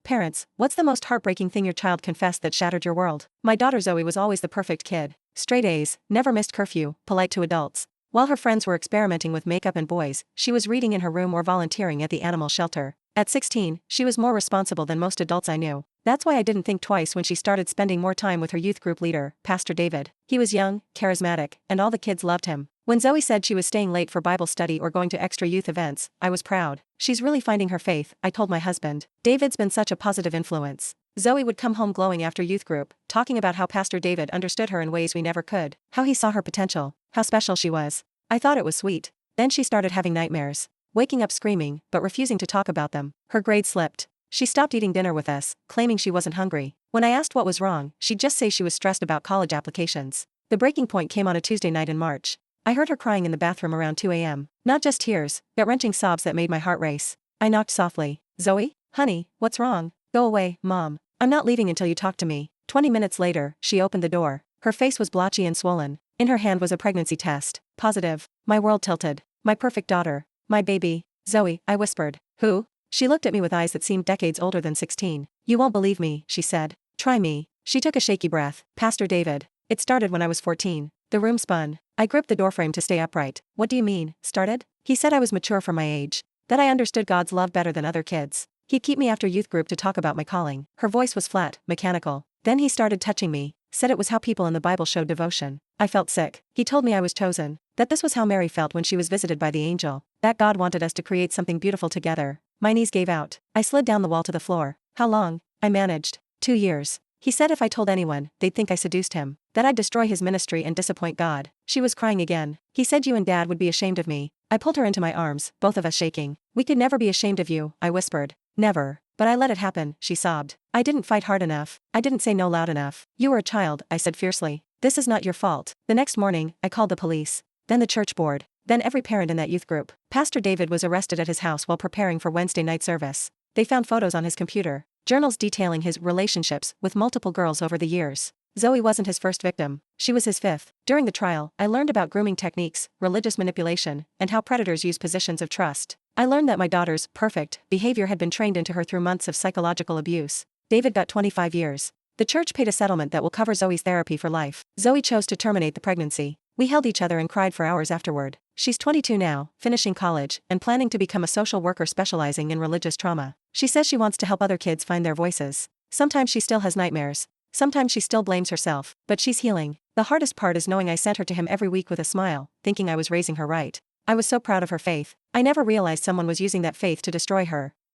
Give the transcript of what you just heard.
Parents, what's the most heartbreaking thing your child confessed that shattered your world? My daughter Zoe was always the perfect kid. Straight A's, never missed curfew, polite to adults. While her friends were experimenting with makeup and boys, she was reading in her room or volunteering at the animal shelter. At 16, she was more responsible than most adults I knew. That's why I didn't think twice when she started spending more time with her youth group leader, Pastor David. He was young, charismatic, and all the kids loved him. When Zoe said she was staying late for Bible study or going to extra youth events, I was proud. She's really finding her faith, I told my husband. David's been such a positive influence. Zoe would come home glowing after youth group, talking about how Pastor David understood her in ways we never could, how he saw her potential, how special she was. I thought it was sweet. Then she started having nightmares. Waking up screaming, but refusing to talk about them. Her grades slipped. She stopped eating dinner with us, claiming she wasn't hungry. When I asked what was wrong, she'd just say she was stressed about college applications. The breaking point came on a Tuesday night in March. I heard her crying in the bathroom around 2 a.m. Not just tears, but wrenching sobs that made my heart race. I knocked softly. Zoe? Honey, what's wrong? Go away, Mom. I'm not leaving until you talk to me. 20 minutes later, she opened the door. Her face was blotchy and swollen. In her hand was a pregnancy test. Positive. My world tilted. My perfect daughter. My baby. Zoe, I whispered. Who? She looked at me with eyes that seemed decades older than 16. You won't believe me, she said. Try me. She took a shaky breath. Pastor David. It started when I was 14. The room spun. I gripped the doorframe to stay upright. What do you mean, started? He said I was mature for my age. That I understood God's love better than other kids. He'd keep me after youth group to talk about my calling. Her voice was flat, mechanical. Then he started touching me. Said it was how people in the Bible showed devotion. I felt sick. He told me I was chosen. That this was how Mary felt when she was visited by the angel. That God wanted us to create something beautiful together. My knees gave out. I slid down the wall to the floor. How long? I managed. 2 years. He said if I told anyone, they'd think I seduced him. That I'd destroy his ministry and disappoint God. She was crying again. He said you and Dad would be ashamed of me. I pulled her into my arms, both of us shaking. We could never be ashamed of you, I whispered. Never. But I let it happen, she sobbed. I didn't fight hard enough. I didn't say no loud enough. You were a child, I said fiercely. This is not your fault. The next morning, I called the police. Then the church board. Then every parent in that youth group. Pastor David was arrested at his house while preparing for Wednesday night service. They found photos on his computer. Journals detailing his relationships with multiple girls over the years. Zoe wasn't his first victim. She was his fifth. During the trial, I learned about grooming techniques, religious manipulation, and how predators use positions of trust. I learned that my daughter's perfect behavior had been trained into her through months of psychological abuse. David got 25 years. The church paid a settlement that will cover Zoe's therapy for life. Zoe chose to terminate the pregnancy. We held each other and cried for hours afterward. She's 22 now, finishing college, and planning to become a social worker specializing in religious trauma. She says she wants to help other kids find their voices. Sometimes she still has nightmares. Sometimes she still blames herself, but she's healing. The hardest part is knowing I sent her to him every week with a smile, thinking I was raising her right. I was so proud of her faith. I never realized someone was using that faith to destroy her.